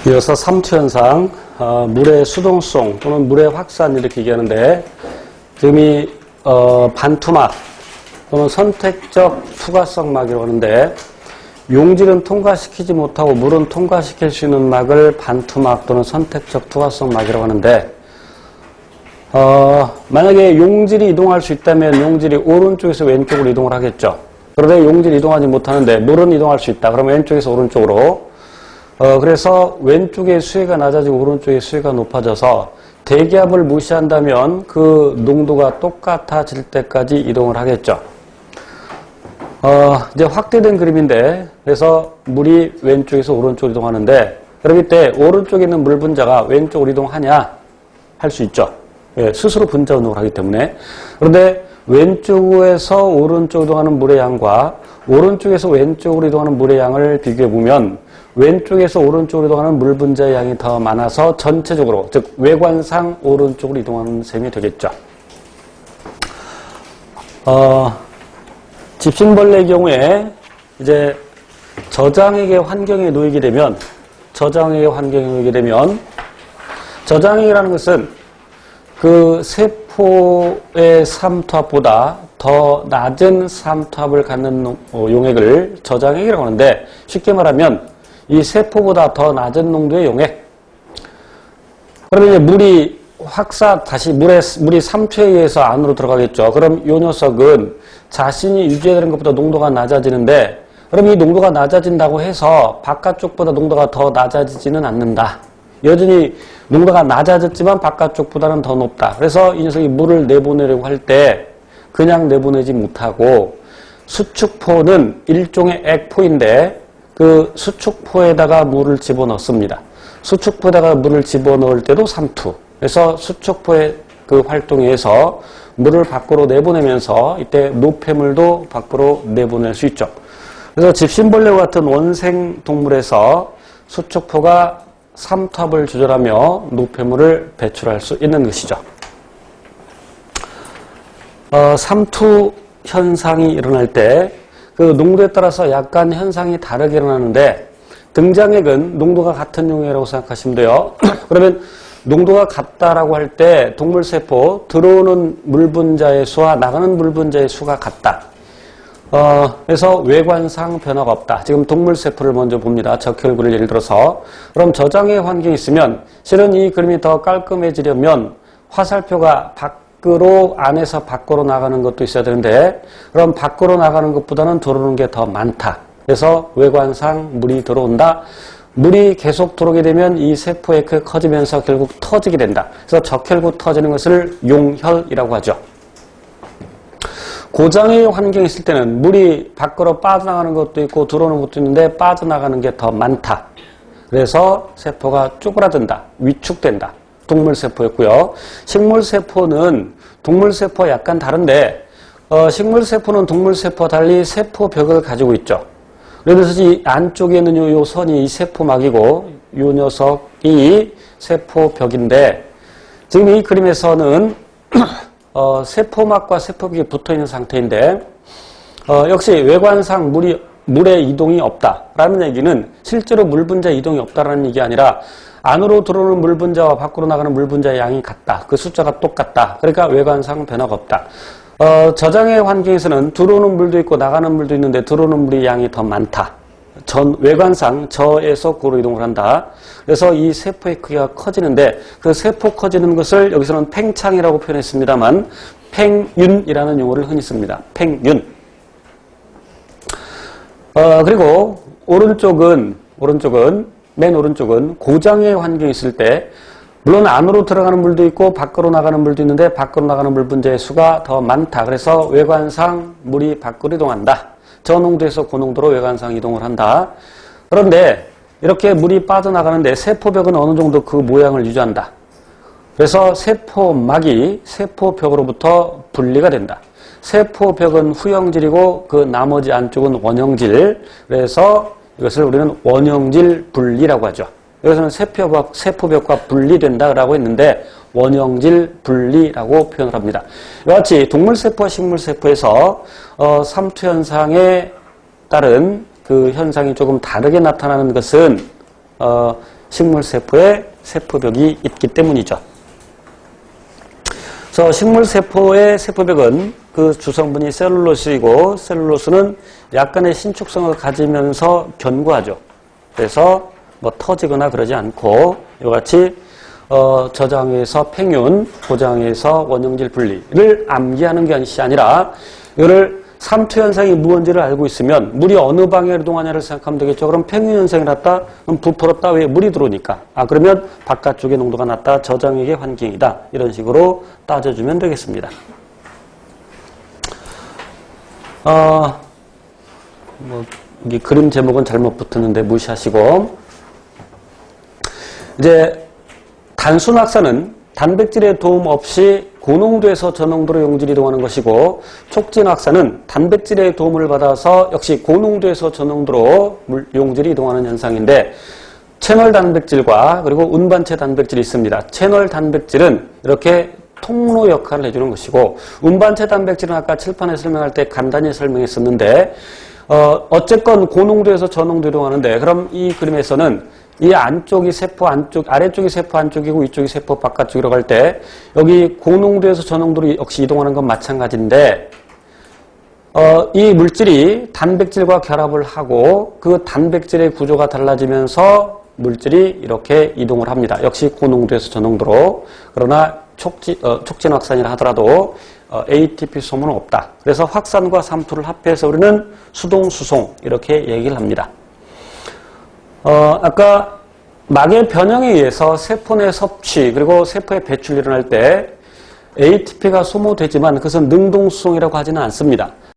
이어서 삼투현상, 물의 수동성 또는 물의 확산 이렇게 얘기하는데, 지금 이 반투막 또는 선택적 투과성 막이라고 하는데, 용질은 통과시키지 못하고 물은 통과시킬 수 있는 막을 반투막 또는 선택적 투과성 막이라고 하는데, 만약에 용질이 이동할 수 있다면 용질이 오른쪽에서 왼쪽으로 이동을 하겠죠. 그런데 용질이 이동하지 못하는데 물은 이동할 수 있다. 그러면 왼쪽에서 오른쪽으로. 그래서 왼쪽의 수위가 낮아지고 오른쪽의 수위가 높아져서 대기압을 무시한다면 그 농도가 똑같아질 때까지 이동을 하겠죠. 이제 확대된 그림인데, 그래서 물이 왼쪽에서 오른쪽으로 이동하는데, 그럼 이때 오른쪽에 있는 물 분자가 왼쪽으로 이동하냐? 할 수 있죠. 예, 스스로 분자 운동을 하기 때문에. 그런데 왼쪽에서 오른쪽으로 이동하는 물의 양과 오른쪽에서 왼쪽으로 이동하는 물의 양을 비교해 보면 왼쪽에서 오른쪽으로 이동하는 물 분자의 양이 더 많아서 전체적으로, 즉 외관상 오른쪽으로 이동하는 셈이 되겠죠. 집신벌레의 경우에 이제 저장액의 환경에 놓이게 되면, 저장액이라는 것은 그 세포의 삼투압보다 더 낮은 삼투압을 갖는 용액을 저장액이라고 하는데, 쉽게 말하면 이 세포보다 더 낮은 농도의 용액. 그러면 이제 물이 물이 삼투에 의해서 안으로 들어가겠죠. 그럼 이 녀석은 자신이 유지해야 되는 것보다 농도가 낮아지는데, 그럼 이 농도가 낮아진다고 해서 바깥쪽보다 농도가 더 낮아지지는 않는다. 여전히 농도가 낮아졌지만 바깥쪽보다는 더 높다. 그래서 이 녀석이 물을 내보내려고 할 때 그냥 내보내지 못하고, 수축포는 일종의 액포인데 그 수축포에다가 물을 집어넣습니다. 수축포에다가 물을 집어넣을 때도 삼투. 그래서 수축포의 그 활동에 의해서 물을 밖으로 내보내면서 이때 노폐물도 밖으로 내보낼 수 있죠. 그래서 집신벌레와 같은 원생 동물에서 수축포가 삼투압을 조절하며 노폐물을 배출할 수 있는 것이죠. 삼투 현상이 일어날 때 그 농도에 따라서 약간 현상이 다르게 일어나는데, 등장액은 농도가 같은 용액이라고 생각하시면 돼요. 그러면 농도가 같다라고 할 때 동물세포 들어오는 물 분자의 수와 나가는 물 분자의 수가 같다. 그래서 외관상 변화가 없다. 지금 동물세포를 먼저 봅니다. 적혈구를 예를 들어서. 그럼 저장의 환경이 있으면 실은 이 그림이 더 깔끔해지려면 화살표가 안에서 밖으로 나가는 것도 있어야 되는데, 그럼 밖으로 나가는 것보다는 들어오는 게 더 많다. 그래서 외관상 물이 들어온다. 물이 계속 들어오게 되면 이 세포에 커지면서 결국 터지게 된다. 그래서 적혈구 터지는 것을 용혈이라고 하죠. 고장의 환경이 있을 때는 물이 밖으로 빠져나가는 것도 있고 들어오는 것도 있는데 빠져나가는 게 더 많다. 그래서 세포가 쪼그라든다. 위축된다. 동물세포였고요. 식물세포는 동물세포와 약간 다른데, 식물세포는 동물세포와 달리 세포벽을 가지고 있죠. 그래서 이 안쪽에 있는 요 선이 세포막이고, 요 녀석이 세포벽인데, 지금 이 그림에서는 세포막과 세포벽이 붙어있는 상태인데, 역시 외관상 물의 이동이 없다라는 얘기는 실제로 물 분자 이동이 없다라는 얘기 아니라, 안으로 들어오는 물 분자와 밖으로 나가는 물 분자의 양이 같다. 그 숫자가 똑같다. 그러니까 외관상 변화가 없다. 저장의 환경에서는 들어오는 물도 있고 나가는 물도 있는데 들어오는 물의 양이 더 많다. 외관상 저에서 고로 이동을 한다. 그래서 이 세포의 크기가 커지는데, 그 세포 커지는 것을 여기서는 팽창이라고 표현했습니다만 팽윤이라는 용어를 흔히 씁니다. 팽윤. 그리고 맨 오른쪽은 고장의 환경이 있을 때, 물론 안으로 들어가는 물도 있고 밖으로 나가는 물도 있는데 밖으로 나가는 물 분자의 수가 더 많다. 그래서 외관상 물이 밖으로 이동한다. 저 농도에서 그 농도로 외관상 이동을 한다. 그런데 이렇게 물이 빠져나가는데 세포벽은 어느 정도 그 모양을 유지한다. 그래서 세포막이 세포벽으로부터 분리가 된다. 세포벽은 후형질이고 그 나머지 안쪽은 원형질. 그래서 이것을 우리는 원형질 분리라고 하죠. 여기서는 세포벽과 분리된다라고 했는데 원형질 분리라고 표현을 합니다. 이와 같이 동물세포와 식물세포에서 삼투현상에 따른 그 현상이 조금 다르게 나타나는 것은 식물세포에 세포벽이 있기 때문이죠. 그래서 식물세포의 세포벽은 그 주성분이 셀룰로스이고 셀룰로스는 약간의 신축성을 가지면서 견고하죠. 그래서 뭐 터지거나 그러지 않고 이와 같이 저장에서 팽윤, 고장에서 원형질 분리를 암기하는 것이 아니라 이거를 삼투 현상이 무언지를 알고 있으면 물이 어느 방향으로 이동하냐를 생각하면 되겠죠. 그럼 팽윤 현상이 났다. 그럼 부풀었다. 왜? 물이 들어오니까. 그러면 바깥쪽의 농도가 낮다. 저장액의 환경이다. 이런 식으로 따져주면 되겠습니다. 이 그림 제목은 잘못 붙었는데 무시하시고 이제 단순 확산은 단백질의 도움 없이 고농도에서 저농도로 용질이 이동하는 것이고 촉진 확산은 단백질의 도움을 받아서 역시 고농도에서 저농도로 용질이 이동하는 현상인데 채널 단백질과 그리고 운반체 단백질이 있습니다. 채널 단백질은 이렇게 통로 역할을 해주는 것이고 운반체 단백질은 아까 칠판에 설명할 때 간단히 설명했었는데 어쨌건 고농도에서 저농도로 이동하는데 그럼 이 그림에서는 이 안쪽이 세포 안쪽, 아래쪽이 세포 안쪽이고 위쪽이 세포 바깥쪽으로 갈 때 여기 고농도에서 저농도로 역시 이동하는 건 마찬가지인데 이 물질이 단백질과 결합을 하고 그 단백질의 구조가 달라지면서 물질이 이렇게 이동을 합니다. 역시 고농도에서 저농도로. 그러나 촉진 확산이라 하더라도 ATP 소모는 없다. 그래서 확산과 삼투를 합해서 우리는 수동, 수송 이렇게 얘기를 합니다. 아까 막의 변형에 의해서 세포 내 섭취 그리고 세포의 배출이 일어날 때 ATP가 소모되지만 그것은 능동수송이라고 하지는 않습니다.